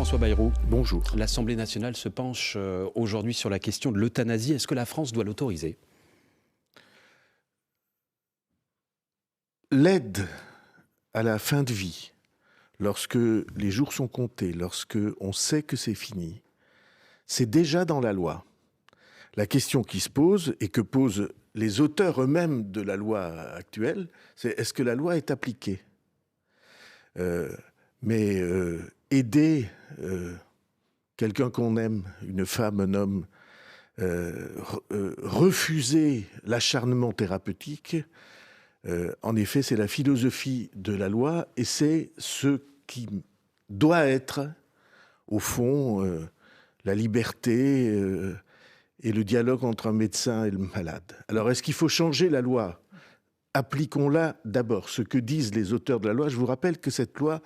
François Bayrou. Bonjour. L'Assemblée nationale se penche aujourd'hui sur la question de l'euthanasie. Est-ce que la France doit l'autoriser ? L'aide à la fin de vie, lorsque les jours sont comptés, lorsque on sait que c'est fini, c'est déjà dans la loi. La question qui se pose et que posent les auteurs eux-mêmes de la loi actuelle, c'est est-ce que la loi est appliquée ? Aider quelqu'un qu'on aime, une femme, un homme, refuser l'acharnement thérapeutique, en effet, c'est la philosophie de la loi et c'est ce qui doit être, au fond, la liberté et le dialogue entre un médecin et le malade. Alors, est-ce qu'il faut changer la loi ? Appliquons-la d'abord. Ce que disent les auteurs de la loi, je vous rappelle que cette loi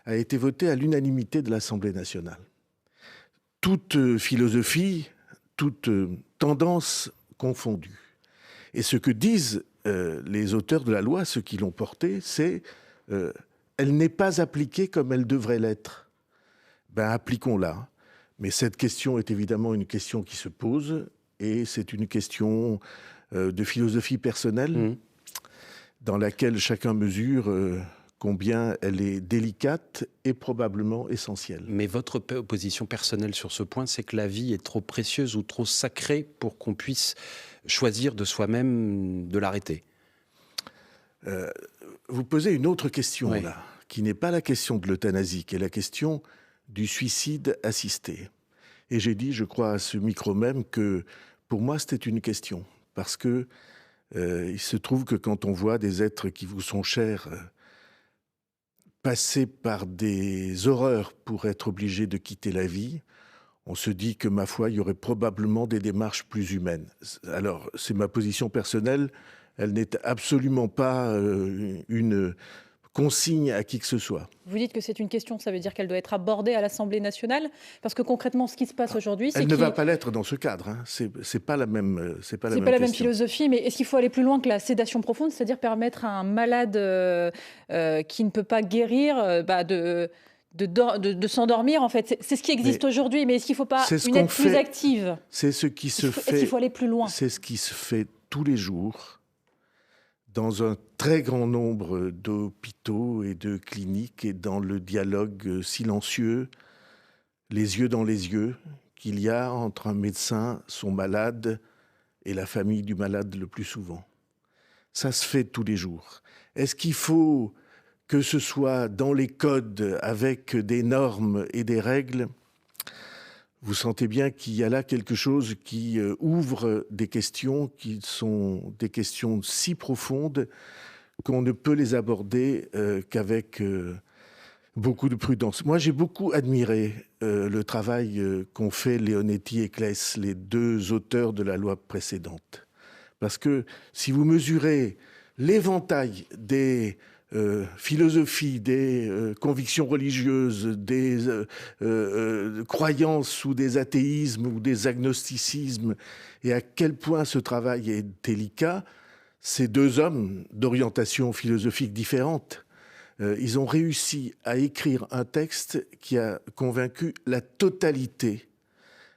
a été votée à l'unanimité de l'Assemblée nationale. Toute philosophie, toute tendance confondue. Et ce que disent les auteurs de la loi, ceux qui l'ont portée, c'est elle n'est pas appliquée comme elle devrait l'être. Appliquons-la. Mais cette question est évidemment une question qui se pose et c'est une question de philosophie personnelle dans laquelle chacun mesure combien elle est délicate et probablement essentielle. Mais votre position personnelle sur ce point, c'est que la vie est trop précieuse ou trop sacrée pour qu'on puisse choisir de soi-même de l'arrêter. Vous posez une autre question, oui. Là, qui n'est pas la question de l'euthanasie, qui est la question du suicide assisté. Et j'ai dit, je crois, à ce micro même, que pour moi, c'était une question. Parce que il se trouve que quand on voit des êtres qui vous sont chers passer par des horreurs pour être obligés de quitter la vie, on se dit que, ma foi, il y aurait probablement des démarches plus humaines. Alors, c'est ma position personnelle, elle n'est absolument pas une consigne à qui que ce soit. Vous dites que c'est une question, ça veut dire qu'elle doit être abordée à l'Assemblée nationale ? Parce que concrètement, ce qui se passe aujourd'hui, c'est elle ne va pas l'être dans ce cadre. Hein. C'est pas la même. C'est pas la même philosophie, mais est-ce qu'il faut aller plus loin que la sédation profonde, c'est-à-dire permettre à un malade qui ne peut pas guérir de s'endormir, en fait. C'est ce qui existe aujourd'hui, mais est-ce qu'il ne faut pas une aide plus active ? C'est ce qui se fait. Est-ce qu'il faut aller plus loin ? C'est ce qui se fait tous les jours dans un très grand nombre d'hôpitaux et de cliniques et dans le dialogue silencieux, les yeux dans les yeux, qu'il y a entre un médecin, son malade et la famille du malade le plus souvent. Ça se fait tous les jours. Est-ce qu'il faut que ce soit dans les codes avec des normes et des règles ? Vous sentez bien qu'il y a là quelque chose qui ouvre des questions qui sont des questions si profondes qu'on ne peut les aborder qu'avec beaucoup de prudence. Moi, j'ai beaucoup admiré le travail qu'ont fait Leonetti et Claes, les deux auteurs de la loi précédente. Parce que si vous mesurez l'éventail des philosophies, des convictions religieuses, des croyances ou des athéismes ou des agnosticismes, et à quel point ce travail est délicat, ces deux hommes d'orientation philosophique différente, ils ont réussi à écrire un texte qui a convaincu la totalité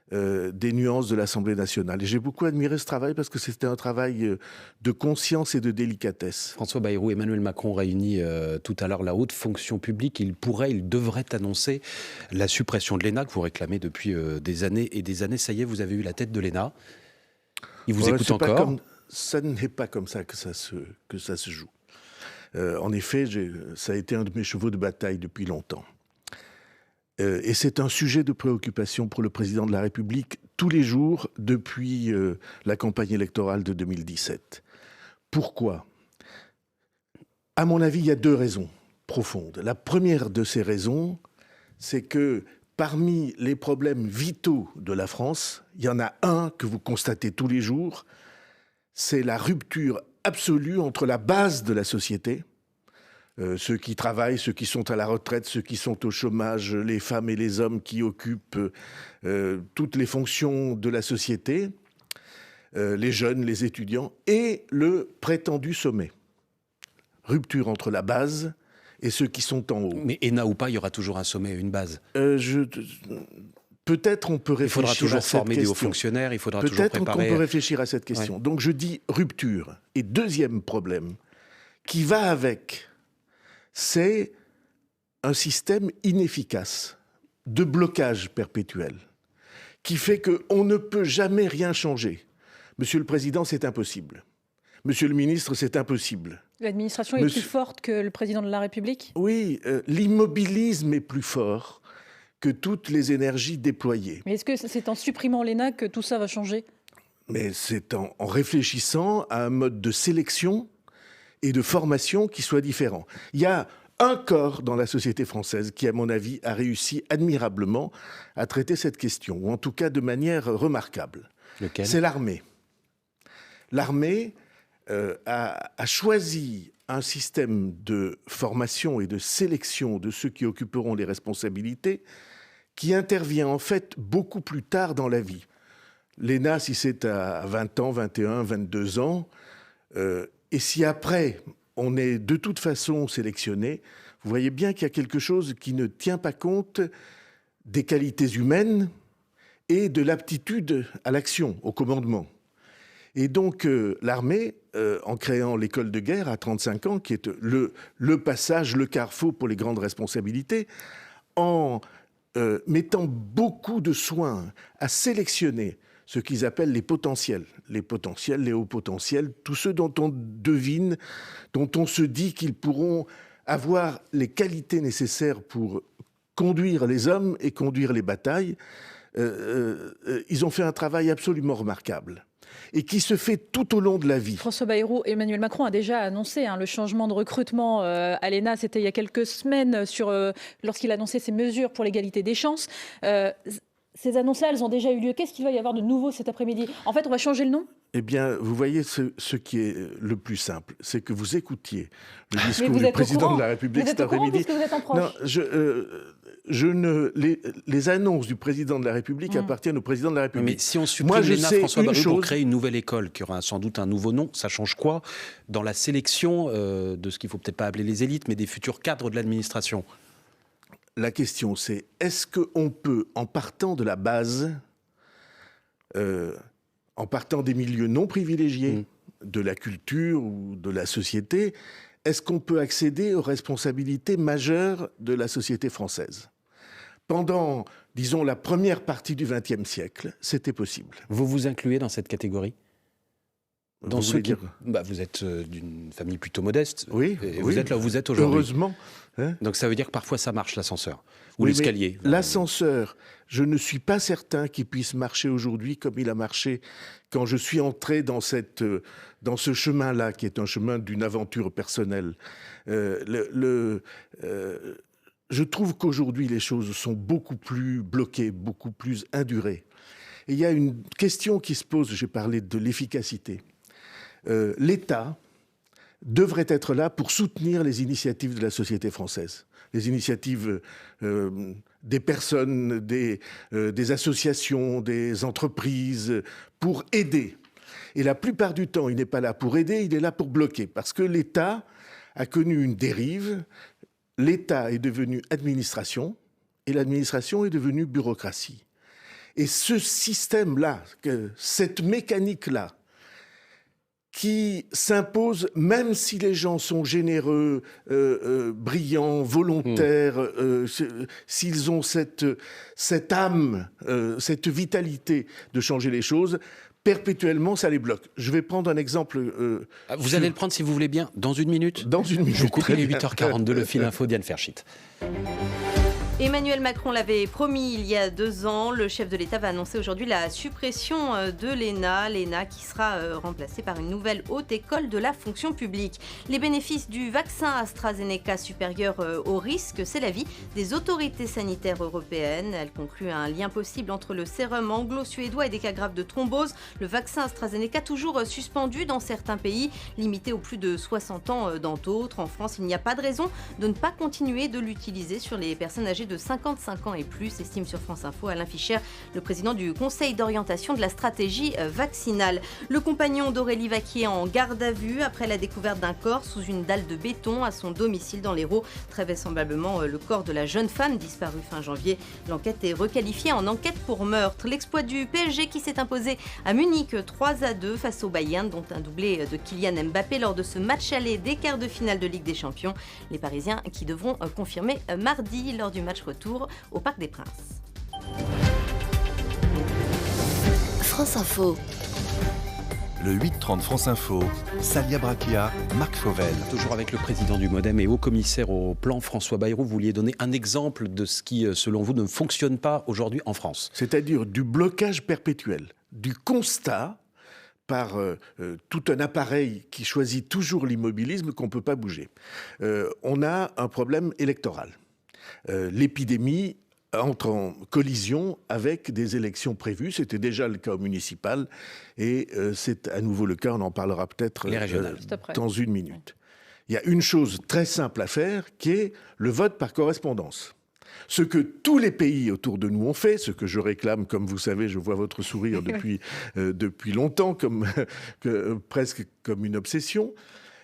des nuances de l'Assemblée nationale. Et j'ai beaucoup admiré ce travail parce que c'était un travail de conscience et de délicatesse. François Bayrou, Emmanuel Macron réunit tout à l'heure la haute fonction publique. Il devrait annoncer la suppression de l'ENA que vous réclamez depuis des années et des années. Ça y est, vous avez eu la tête de l'ENA. Il vous écoute encore. Ça n'est pas comme ça que ça se joue. En effet, ça a été un de mes chevaux de bataille depuis longtemps. Et c'est un sujet de préoccupation pour le président de la République tous les jours depuis la campagne électorale de 2017. Pourquoi ? À mon avis, il y a deux raisons profondes. La première de ces raisons, c'est que parmi les problèmes vitaux de la France, il y en a un que vous constatez tous les jours, c'est la rupture absolue entre la base de la société, ceux qui travaillent, ceux qui sont à la retraite, ceux qui sont au chômage, les femmes et les hommes qui occupent toutes les fonctions de la société, les jeunes, les étudiants, et le prétendu sommet. Rupture entre la base et ceux qui sont en haut. Mais ENA ou pas, il y aura toujours un sommet et une base. Peut-être on peut réfléchir. Il faudra toujours à cette former des hauts question. fonctionnaires, il faudra toujours préparer. Peut-être qu'on peut réfléchir à cette question. Ouais. Donc je dis rupture. Et deuxième problème, qui va avec, c'est un système inefficace, de blocage perpétuel, qui fait qu'on ne peut jamais rien changer. Monsieur le Président, c'est impossible. Monsieur le Ministre, c'est impossible. L'administration est plus forte que le Président de la République ? Oui, l'immobilisme est plus fort que toutes les énergies déployées. Mais est-ce que c'est en supprimant l'ENA que tout ça va changer ? Mais c'est en réfléchissant à un mode de sélection et de formation qui soit différent. Il y a un corps dans la société française qui, à mon avis, a réussi admirablement à traiter cette question, ou en tout cas de manière remarquable. Lequel ? C'est l'armée. L'armée a choisi un système de formation et de sélection de ceux qui occuperont les responsabilités qui intervient en fait beaucoup plus tard dans la vie. L'ENA, si c'est à 20 ans, 21, 22 ans, et si après on est de toute façon sélectionné, vous voyez bien qu'il y a quelque chose qui ne tient pas compte des qualités humaines et de l'aptitude à l'action, au commandement. Et donc l'armée, en créant l'école de guerre à 35 ans, qui est le passage, le carrefour pour les grandes responsabilités, en mettant beaucoup de soins à sélectionner ce qu'ils appellent les potentiels, les hauts potentiels, tous ceux dont on devine, dont on se dit qu'ils pourront avoir les qualités nécessaires pour conduire les hommes et conduire les batailles. Ils ont fait un travail absolument remarquable et qui se fait tout au long de la vie. François Bayrou, Emmanuel Macron a déjà annoncé le changement de recrutement à l'ENA. C'était il y a quelques semaines lorsqu'il annonçait ses mesures pour l'égalité des chances. Ces annonces-là, elles ont déjà eu lieu. Qu'est-ce qu'il va y avoir de nouveau cet après-midi ? En fait, on va changer le nom ? Eh bien, vous voyez, ce qui est le plus simple, c'est que vous écoutiez le discours du président de la République cet après-midi. Vous êtes en proche. Non, les annonces du président de la République appartiennent au président de la République. Mais si on supprime l'ENA, François Bayrou, pour créer une nouvelle école qui aura sans doute un nouveau nom, ça change quoi dans la sélection de ce qu'il ne faut peut-être pas appeler les élites, mais des futurs cadres de l'administration ? La question, c'est est-ce qu'on peut, en partant de la base, en partant des milieux non privilégiés, de la culture ou de la société, est-ce qu'on peut accéder aux responsabilités majeures de la société française ? Pendant, disons, la première partie du XXe siècle, c'était possible. Vous vous incluez dans cette catégorie ? Dans vous vous êtes d'une famille plutôt modeste. Oui, et vous êtes là où vous êtes aujourd'hui. Heureusement. Donc ça veut dire que parfois ça marche, l'ascenseur ou Oui, l'escalier. L'ascenseur, je ne suis pas certain qu'il puisse marcher aujourd'hui comme il a marché quand je suis entré dans ce chemin-là, qui est un chemin d'une aventure personnelle. Je trouve qu'aujourd'hui, les choses sont beaucoup plus bloquées, beaucoup plus indurées. Et il y a une question qui se pose, j'ai parlé de l'efficacité. L'État devrait être là pour soutenir les initiatives de la société française, les initiatives des personnes, des associations, des entreprises, pour aider. Et la plupart du temps, il n'est pas là pour aider, il est là pour bloquer, parce que l'État a connu une dérive. L'État est devenu administration, et l'administration est devenue bureaucratie. Et ce système-là, cette mécanique-là, qui s'impose, même si les gens sont généreux, brillants, volontaires, s'ils ont cette âme, cette vitalité de changer les choses, perpétuellement, ça les bloque. Je vais prendre un exemple. Vous allez le prendre, si vous voulez bien, dans une minute ? Dans une minute. Je vous coupe, il est 8h42, le fil info, Diane Ferchit. Emmanuel Macron l'avait promis il y a 2 ans. Le chef de l'État va annoncer aujourd'hui la suppression de l'ENA. L'ENA qui sera remplacée par une nouvelle haute école de la fonction publique. Les bénéfices du vaccin AstraZeneca supérieurs au risque, c'est l'avis des autorités sanitaires européennes. Elle conclut un lien possible entre le sérum anglo-suédois et des cas graves de thrombose. Le vaccin AstraZeneca toujours suspendu dans certains pays, limité aux plus de 60 ans dans d'autres. En France, il n'y a pas de raison de ne pas continuer de l'utiliser sur les personnes âgées de 55 ans et plus, estime sur France Info Alain Fischer, le président du Conseil d'orientation de la stratégie vaccinale. Le compagnon d'Aurélie Vaquier en garde à vue après la découverte d'un corps sous une dalle de béton à son domicile dans l'Hérault. Très vraisemblablement le corps de la jeune femme disparue fin janvier. L'enquête est requalifiée en enquête pour meurtre. L'exploit du PSG qui s'est imposé à Munich 3-2 face au Bayern, dont un doublé de Kylian Mbappé lors de ce match aller des quarts de finale de Ligue des Champions. Les Parisiens qui devront confirmer mardi lors du match retour au Parc des Princes. France Info. Le 8-30 France Info, Salia Brakia, Marc Fauvel. Toujours avec le président du MoDem et haut-commissaire au plan François Bayrou, vous vouliez donner un exemple de ce qui, selon vous, ne fonctionne pas aujourd'hui en France. C'est-à-dire du blocage perpétuel, du constat par tout un appareil qui choisit toujours l'immobilisme qu'on ne peut pas bouger. On a un problème électoral. L'épidémie entre en collision avec des élections prévues. C'était déjà le cas au municipal et c'est à nouveau le cas, on en parlera peut-être dans une minute. Il y a une chose très simple à faire qui est le vote par correspondance. Ce que tous les pays autour de nous ont fait, ce que je réclame, comme vous savez, je vois votre sourire depuis longtemps, presque comme une obsession.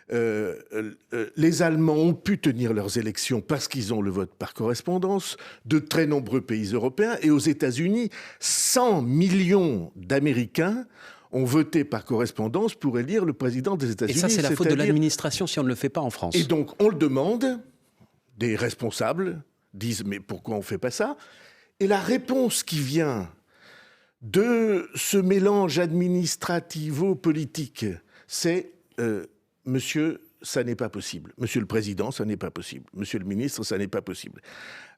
Les Allemands ont pu tenir leurs élections parce qu'ils ont le vote par correspondance, de très nombreux pays européens, et aux États-Unis, 100 millions d'Américains ont voté par correspondance pour élire le président des États-Unis. Et ça, c'est la faute de l'administration si on ne le fait pas en France. Et donc, on le demande, des responsables disent « mais pourquoi on ne fait pas ça ?» Et la réponse qui vient de ce mélange administrativo-politique, c'est Monsieur, ça n'est pas possible. Monsieur le Président, ça n'est pas possible. Monsieur le Ministre, ça n'est pas possible.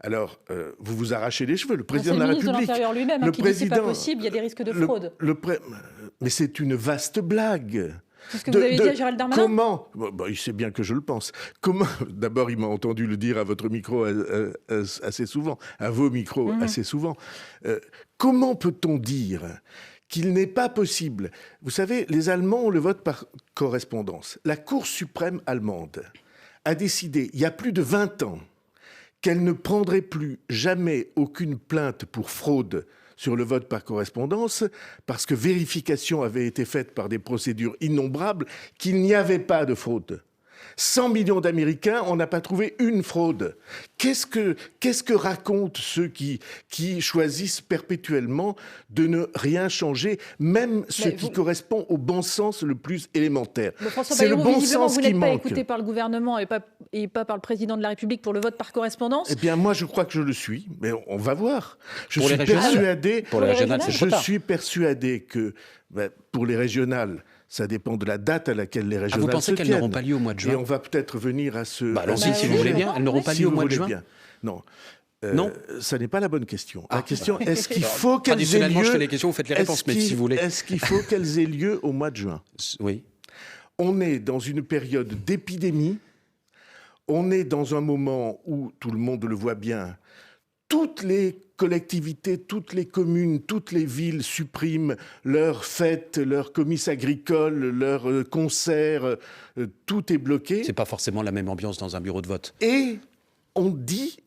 Alors, vous vous arrachez les cheveux. Le Président de la République... C'est le ministre de l'Intérieur lui-même qui dit que ce n'est pas possible, il y a des risques de fraude. Mais c'est une vaste blague. C'est ce que vous avez dit à Gérald Darmanin ? Comment il sait bien que je le pense. D'abord, il m'a entendu le dire à votre micro assez souvent, à vos micros assez souvent. Comment peut-on dire qu'il n'est pas possible. Vous savez, les Allemands ont le vote par correspondance. La Cour suprême allemande a décidé, il y a plus de 20 ans, qu'elle ne prendrait plus jamais aucune plainte pour fraude sur le vote par correspondance, parce que vérification avait été faite par des procédures innombrables, qu'il n'y avait pas de fraude. 100 millions d'Américains, on n'a pas trouvé une fraude. Qu'est-ce que racontent ceux qui choisissent perpétuellement de ne rien changer, même ce qui correspond au bon sens le plus élémentaire? C'est le bon sens qui manque. Vous n'êtes pas écouté par le gouvernement et pas par le président de la République pour le vote par correspondance? Eh bien, moi, je crois que je le suis, mais on va voir. Je suis persuadé que pour les régionales, ça dépend de la date à laquelle les régionales se tiennent. Vous pensez qu'elles n'auront pas lieu au mois de juin? Et on va peut-être venir à ce... allons-y, si vous voulez bien. Elles n'auront pas lieu au mois de juin? Non. Non, ça n'est pas la bonne question. La question, est-ce qu'il faut qu'elles aient lieu... Traditionnellement, je fais les questions, vous faites les réponses, mais si vous voulez... Est-ce qu'il faut qu'elles aient lieu au mois de juin? Oui. On est dans une période d'épidémie. On est dans un moment où, tout le monde le voit bien, toutes les collectivités, toutes les communes, toutes les villes suppriment leurs fêtes, leurs comices agricoles, leurs concerts, tout est bloqué. C'est pas forcément la même ambiance dans un bureau de vote. Et on dit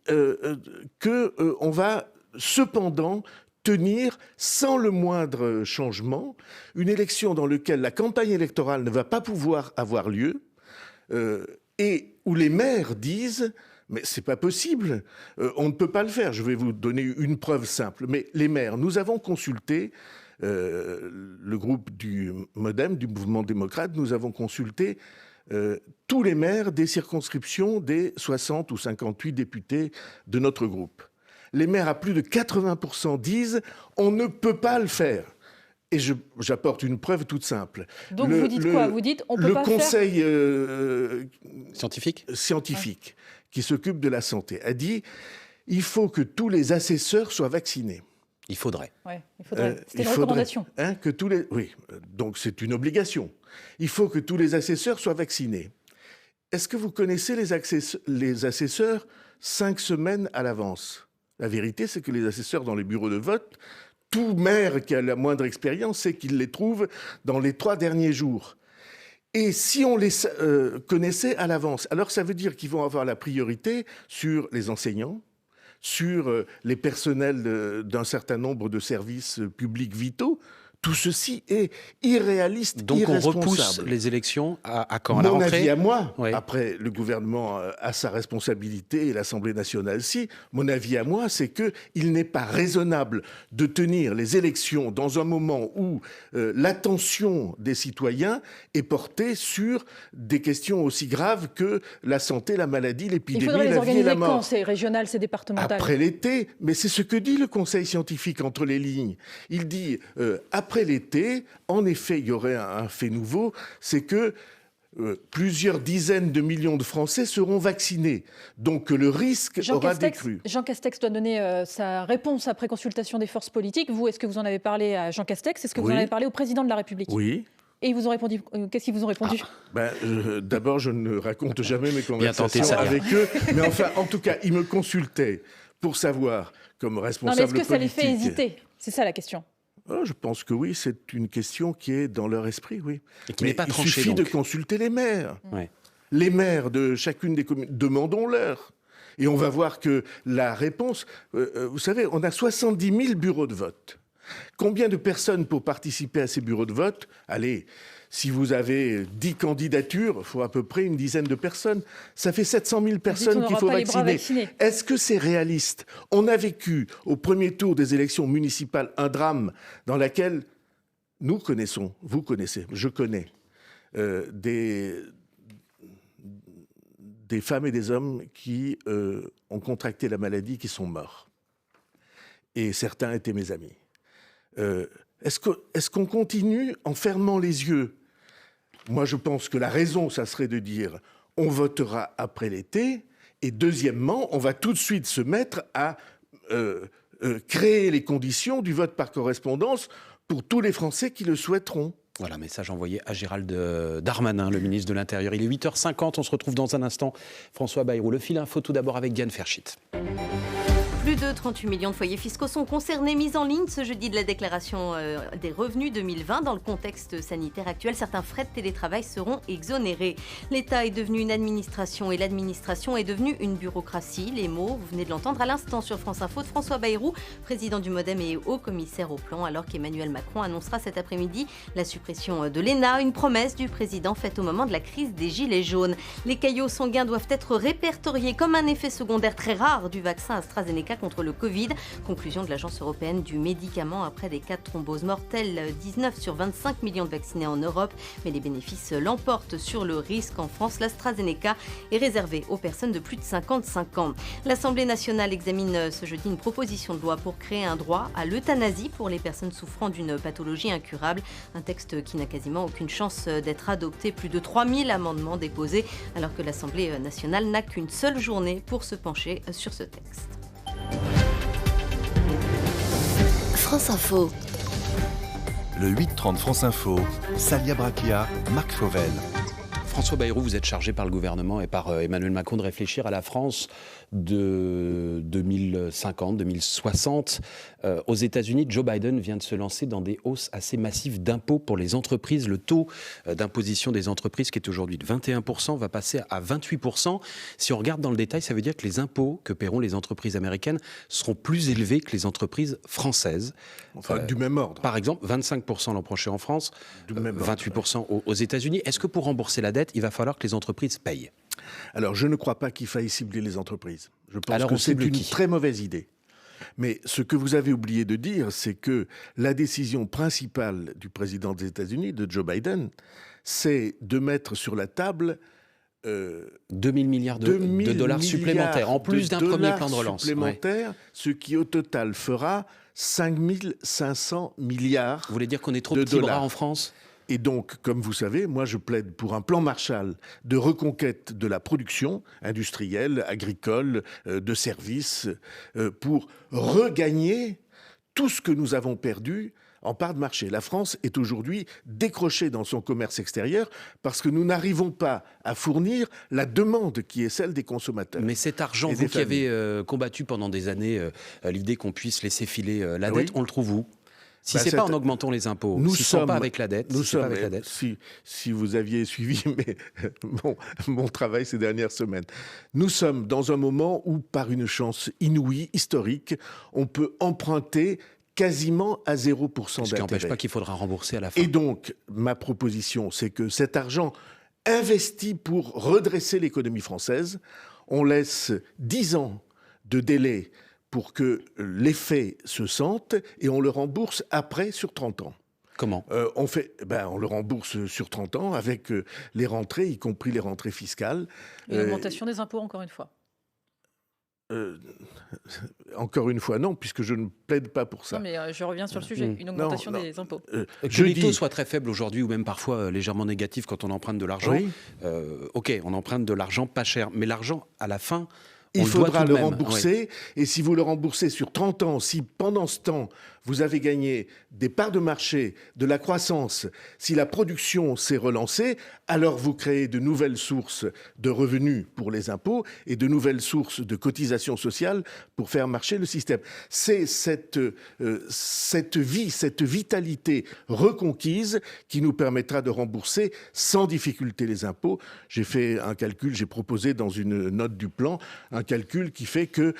qu'on va cependant tenir, sans le moindre changement, une élection dans laquelle la campagne électorale ne va pas pouvoir avoir lieu et où les maires disent... Mais c'est pas possible, on ne peut pas le faire. Je vais vous donner une preuve simple. Mais les maires, nous avons consulté, le groupe du MoDem, du Mouvement démocrate, nous avons consulté tous les maires des circonscriptions des 60 ou 58 députés de notre groupe. Les maires, à plus de 80%, disent « on ne peut pas le faire ». Et j'apporte une preuve toute simple. Donc vous dites quoi? Vous dites on peut pas faire... Le conseil scientifique qui s'occupe de la santé a dit il faut que tous les assesseurs soient vaccinés. Il faudrait. Ouais, il faudrait. C'était une recommandation. Oui, donc c'est une obligation. Il faut que tous les assesseurs soient vaccinés. Est-ce que vous connaissez les assesseurs 5 semaines à l'avance? La vérité, c'est que les assesseurs dans les bureaux de vote, tout maire qui a la moindre expérience sait qu'il les trouve dans les 3 derniers jours. Et si on les connaissait à l'avance, alors ça veut dire qu'ils vont avoir la priorité sur les enseignants, sur les personnels d'un certain nombre de services publics vitaux. Tout ceci est irréaliste, Donc irresponsable. on repousse les élections à quand? À la Mon rentrée? avis à moi, Oui. après le gouvernement a sa responsabilité et l'Assemblée nationale si, mon avis à moi, c'est qu'il n'est pas raisonnable de tenir les élections dans un moment où l'attention des citoyens est portée sur des questions aussi graves que la santé, la maladie, Il l'épidémie, faudrait les la vie et organiser la quand? mort. C'est régional, c'est départemental. Après l'été, mais c'est ce que dit le Conseil scientifique entre les lignes. Il dit, après l'été, en effet, il y aurait un fait nouveau, c'est que plusieurs dizaines de millions de Français seront vaccinés. Donc le risque aura décru. Jean Castex doit donner sa réponse après consultation des forces politiques. Vous, est-ce que vous en avez parlé à Jean Castex? Est-ce que vous Oui. en avez parlé au président de la République? Oui. Et ils vous ont répondu. Qu'est-ce qu'ils vous ont répondu? D'abord, je ne raconte jamais mes Bien tenté, conversations ça, avec eux. Mais enfin, en tout cas, ils me consultaient pour savoir, comme Non, responsable mais est-ce que ça les politique... fait hésiter? C'est ça la question. Oh, je pense que oui, c'est une question qui est dans leur esprit, oui. Et qui Mais n'est pas il tranchée, suffit de donc. consulter les maires. Ouais. Les maires de chacune des communes, demandons-leur. Et on va voir que la réponse... vous savez, on a 70 000 bureaux de vote. Combien de personnes pour participer à ces bureaux de vote? Allez, si vous avez 10 candidatures, il faut à peu près une dizaine de personnes. Ça fait 700 000 personnes qu'il faut vacciner. Est-ce que c'est réaliste? On a vécu au premier tour des élections municipales un drame dans lequel nous connaissons, vous connaissez, je connais, des femmes et des hommes qui ont contracté la maladie, qui sont morts. Et certains étaient mes amis. Est-ce qu'on continue en fermant les yeux? Moi, je pense que la raison, ça serait de dire on votera après l'été, et deuxièmement, on va tout de suite se mettre à créer les conditions du vote par correspondance pour tous les Français qui le souhaiteront. Voilà, message envoyé à Gérald Darmanin, le ministre de l'Intérieur. Il est 8h50, on se retrouve dans un instant. François Bayrou, le fil info tout d'abord avec Diane Ferchit. Plus de 38 millions de foyers fiscaux sont concernés. Mise en ligne ce jeudi de la déclaration des revenus 2020. Dans le contexte sanitaire actuel, certains frais de télétravail seront exonérés. L'État est devenu une administration et l'administration est devenue une bureaucratie. Les mots, vous venez de l'entendre à l'instant sur France Info, de François Bayrou, président du MoDem et haut-commissaire au plan, alors qu'Emmanuel Macron annoncera cet après-midi la suppression de l'ENA, une promesse du président faite au moment de la crise des Gilets jaunes. Les caillots sanguins doivent être répertoriés comme un effet secondaire très rare du vaccin AstraZeneca contre le Covid. Conclusion de l'Agence européenne du médicament après des cas de thrombose mortelle, 19 sur 25 millions de vaccinés en Europe. Mais les bénéfices l'emportent sur le risque. En France, l'AstraZeneca est réservé aux personnes de plus de 55 ans. L'Assemblée nationale examine ce jeudi une proposition de loi pour créer un droit à l'euthanasie pour les personnes souffrant d'une pathologie incurable. Un texte qui n'a quasiment aucune chance d'être adopté. Plus de 3000 amendements déposés alors que l'Assemblée nationale n'a qu'une seule journée pour se pencher sur ce texte. France Info. Le 8-30 France Info, Salia Brachia, Marc Fauvel. François Bayrou, vous êtes chargé par le gouvernement et par Emmanuel Macron de réfléchir à la France de 2050, 2060. Aux États-Unis, Joe Biden vient de se lancer dans des hausses assez massives d'impôts pour les entreprises. Le taux d'imposition des entreprises, qui est aujourd'hui de 21%, va passer à 28%. Si on regarde dans le détail, ça veut dire que les impôts que paieront les entreprises américaines seront plus élevés que les entreprises françaises. Enfin, du même ordre. Par exemple, 25% l'an prochain en France, 28% aux États-Unis. Est-ce que pour rembourser la dette, il va falloir que les entreprises payent? Alors, je ne crois pas qu'il faille cibler les entreprises. Je pense Alors, que on c'est cible une qui? très mauvaise idée. Mais ce que vous avez oublié de dire, c'est que la décision principale du président des États-Unis, de Joe Biden, c'est de mettre sur la table 2000 milliards de dollars supplémentaires, en plus d'un premier plan de relance. Supplémentaire, ce qui au total fera 5500 milliards. Vous voulez dire qu'on est trop de petits bras dollars. en France? Et donc, comme vous savez, moi je plaide pour un plan Marshall de reconquête de la production industrielle, agricole, de services, pour regagner tout ce que nous avons perdu en part de marché. La France est aujourd'hui décrochée dans son commerce extérieur parce que nous n'arrivons pas à fournir la demande qui est celle des consommateurs. Mais cet argent, Et vous des qui avez combattu pendant des années l'idée qu'on puisse laisser filer la dette, Oui. on le trouve où? Si c'est pas en augmentant les impôts, si ce n'est pas avec la dette, si vous aviez suivi mon travail ces dernières semaines, nous sommes dans un moment où, par une chance inouïe, historique, on peut emprunter quasiment à 0% d'intérêt. Ce qui n'empêche pas qu'il faudra rembourser à la fin. Et donc, ma proposition, c'est que cet argent investi pour redresser l'économie française, on laisse 10 ans de délai pour que l'effet se sente et on le rembourse après sur 30 ans. Comment ? On le rembourse sur 30 ans avec les rentrées, y compris les rentrées fiscales. Et l'augmentation des impôts, encore une fois. Encore une fois, non, puisque je ne plaide pas pour ça. Non, mais je reviens sur le sujet, une augmentation des impôts. Que les taux soient très faibles aujourd'hui, ou même parfois légèrement négatifs quand on emprunte de l'argent. Oui. Ok, on emprunte de l'argent pas cher, mais l'argent, à la fin, il faudra le rembourser. Oui. Et si vous le remboursez sur 30 ans, si pendant ce temps, vous avez gagné des parts de marché, de la croissance, si la production s'est relancée, alors vous créez de nouvelles sources de revenus pour les impôts et de nouvelles sources de cotisations sociales pour faire marcher le système. C'est cette vitalité reconquise qui nous permettra de rembourser sans difficulté les impôts. J'ai fait un calcul, j'ai proposé dans une note du plan un calcul qui fait que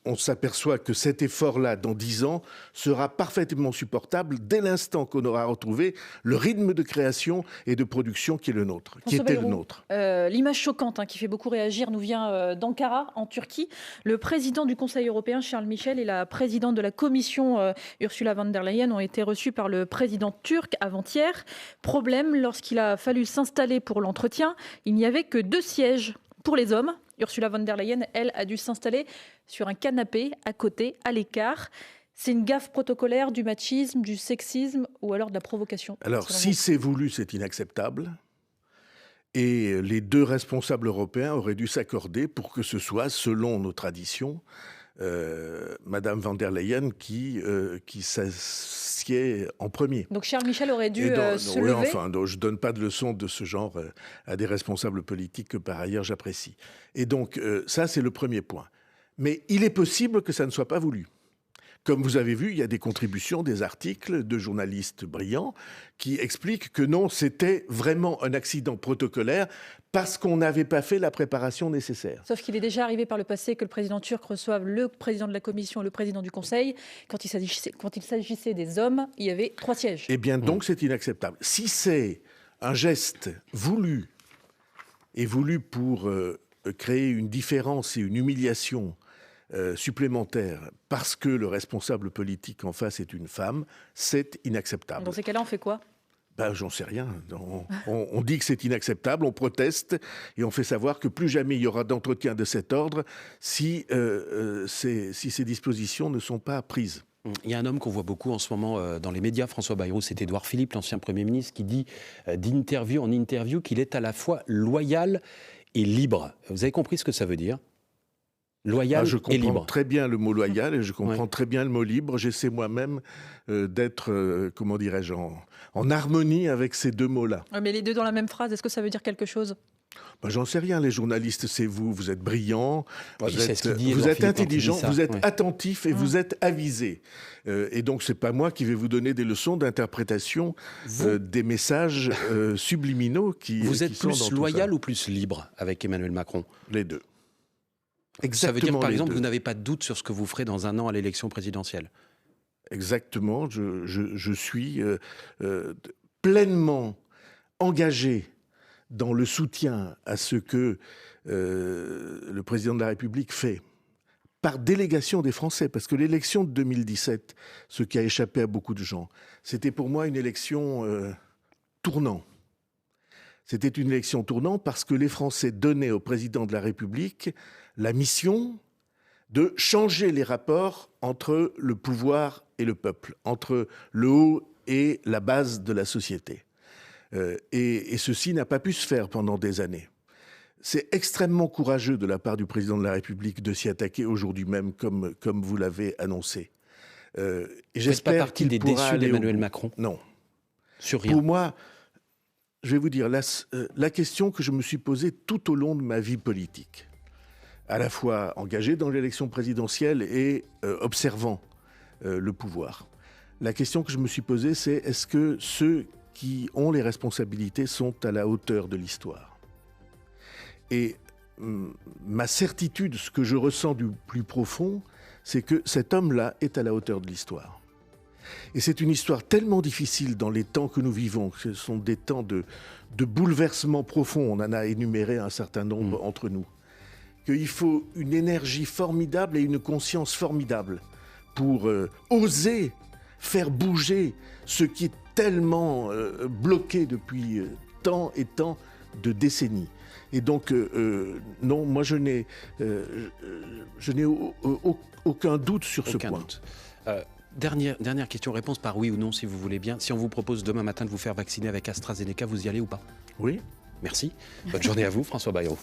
on s'aperçoit que cet effort-là, dans 10 ans, sera parfaitement supportable dès l'instant qu'on aura retrouvé le rythme de création et de production qui est le nôtre, qui était le nôtre. L'image choquante qui fait beaucoup réagir nous vient d'Ankara, en Turquie. Le président du Conseil européen, Charles Michel, et la présidente de la Commission, Ursula von der Leyen, ont été reçus par le président turc avant-hier. Problème, lorsqu'il a fallu s'installer pour l'entretien, il n'y avait que 2 sièges pour les hommes. Ursula von der Leyen, elle, a dû s'installer sur un canapé à côté, à l'écart. C'est une gaffe protocolaire du machisme, du sexisme ou alors de la provocation? Alors, si c'est voulu, c'est inacceptable. Et les 2 responsables européens auraient dû s'accorder pour que ce soit, selon nos traditions, Madame von der Leyen qui s'assied en premier. Donc Charles Michel aurait dû se lever. Enfin, je ne donne pas de leçons de ce genre à des responsables politiques que par ailleurs j'apprécie. Et donc ça, c'est le premier point. Mais il est possible que ça ne soit pas voulu. Comme vous avez vu, il y a des contributions, des articles de journalistes brillants qui expliquent que non, c'était vraiment un accident protocolaire parce qu'on n'avait pas fait la préparation nécessaire. Sauf qu'il est déjà arrivé par le passé que le président turc reçoive le président de la Commission et le président du Conseil. Quand il s'agissait des hommes, il y avait 3 sièges. Eh bien, donc, c'est inacceptable. Si c'est un geste voulu pour créer une différence et une humiliation supplémentaire parce que le responsable politique en face est une femme, c'est inacceptable. Dans ces cas-là, on fait quoi ? J'en sais rien. On dit que c'est inacceptable, on proteste et on fait savoir que plus jamais il y aura d'entretien de cet ordre si ces dispositions ne sont pas prises. Il y a un homme qu'on voit beaucoup en ce moment dans les médias, François Bayrou, c'est Édouard Philippe, l'ancien Premier ministre, qui dit d'interview en interview qu'il est à la fois loyal et libre. Vous avez compris ce que ça veut dire ? Loyal je et libre. Je comprends très bien le mot loyal et je comprends très bien le mot libre. J'essaie moi-même d'être, comment dirais-je, en harmonie avec ces 2 mots-là. Mais les 2 dans la même phrase, est-ce que ça veut dire quelque chose ? J'en sais rien. Les journalistes, c'est vous êtes brillants, vous êtes Philippe, intelligents, vous êtes attentifs et vous êtes avisés. Et donc, c'est pas moi qui vais vous donner des leçons d'interprétation des messages subliminaux qui Vous êtes qui sont plus dans loyal ou plus libre avec Emmanuel Macron ? Les 2. Ça veut dire, par exemple, que vous n'avez pas de doute sur ce que vous ferez dans 1 an à l'élection présidentielle ? Exactement. Je suis pleinement engagé dans le soutien à ce que le président de la République fait par délégation des Français. Parce que l'élection de 2017, ce qui a échappé à beaucoup de gens, c'était pour moi une élection tournant. C'était une élection tournant parce que les Français donnaient au président de la République la mission de changer les rapports entre le pouvoir et le peuple, entre le haut et la base de la société. Et ceci n'a pas pu se faire pendant des années. C'est extrêmement courageux de la part du président de la République de s'y attaquer aujourd'hui même, comme vous l'avez annoncé. Vous n'êtes pas partie des déçus d'Emmanuel Macron ? Non. Sur rien ? Pour moi, je vais vous dire, la question que je me suis posée tout au long de ma vie politique, à la fois engagé dans l'élection présidentielle et observant le pouvoir. La question que je me suis posée, c'est est-ce que ceux qui ont les responsabilités sont à la hauteur de l'histoire ? Et ma certitude, ce que je ressens du plus profond, c'est que cet homme-là est à la hauteur de l'histoire. Et c'est une histoire tellement difficile dans les temps que nous vivons, que ce sont des temps de bouleversements profonds, on en a énuméré un certain nombre entre nous, qu'il faut une énergie formidable et une conscience formidable pour oser faire bouger ce qui est tellement bloqué depuis tant et tant de décennies. Et donc, non, moi je n'ai aucun doute sur ce point. Dernière question-réponse par oui ou non, si vous voulez bien. Si on vous propose demain matin de vous faire vacciner avec AstraZeneca, vous y allez ou pas ? Oui. Merci. Bonne journée à vous, François Bayrou.